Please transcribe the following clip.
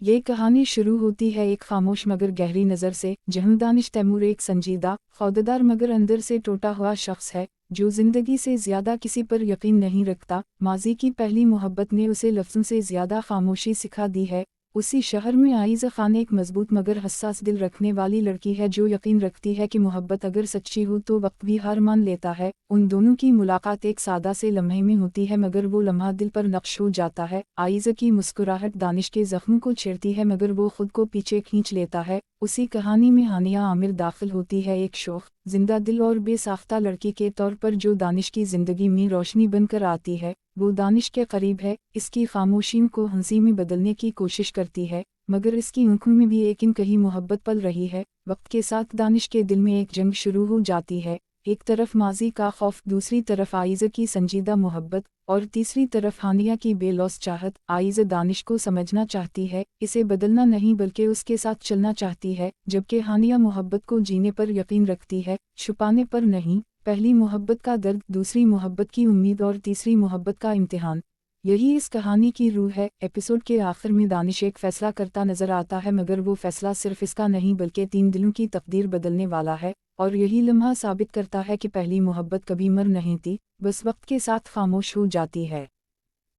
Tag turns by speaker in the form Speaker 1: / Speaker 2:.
Speaker 1: ये कहानी शुरू होती है एक खामोश मगर गहरी नज़र से, जहाँ दानिश तैमूर एक संजीदा, खौदेदार मगर अंदर से टूटा हुआ शख्स है, जो ज़िंदगी से ज़्यादा किसी पर यकीन नहीं रखता। माजी की पहली मोहब्बत ने उसे लफ्ज़ों से ज़्यादा खामोशी सिखा दी है। उसी शहर में आइज़ा खान एक मजबूत मगर हसास दिल रखने वाली लड़की है, जो यकीन रखती है कि मोहब्बत अगर सच्ची हो तो वक्त भी हार मान लेता है। उन दोनों की मुलाकात एक सादा से लम्हे में होती है, मगर वो लम्हा दिल पर नक्श हो जाता है। आइज़ा की मुस्कुराहट दानिश के जख्म को छेड़ती है, मगर वो खुद को पीछे खींच लेता है। उसी कहानी में हानिया आमिर दाखिल होती है, एक शोख, जिंदा दिल और बेसाख्ता लड़की के तौर पर, जो दानिश की ज़िंदगी में रोशनी बनकर आती है। वो दानिश के करीब है, इसकी खामोशियों को हंसी में बदलने की कोशिश करती है, मगर इसकी आंखों में भी एक इनकही मोहब्बत पल रही है। वक्त के साथ दानिश के दिल में एक जंग शुरू हो जाती है, एक तरफ माजी का खौफ, दूसरी तरफ आइज़ा की संजीदा मोहब्बत, और तीसरी तरफ हानिया की बेलौस चाहत। आइज़ा दानिश को समझना चाहती है, इसे बदलना नहीं बल्कि उसके साथ चलना चाहती है, जबकि हानिया मोहब्बत को जीने पर यकीन रखती है, छुपाने पर नहीं। पहली मोहब्बत का दर्द, दूसरी मोहब्बत की उम्मीद और तीसरी मोहब्बत का इम्तिहान, यही इस कहानी की रूह है। एपिसोड के आखिर में दानिश एक फैसला करता नजर आता है, मगर वो फैसला सिर्फ इसका नहीं बल्कि 3 दिलों की तकदीर बदलने वाला है, और यही लम्हा साबित करता है कि पहली मोहब्बत कभी मर नहीं थी, बस वक्त के साथ खामोश हो जाती है।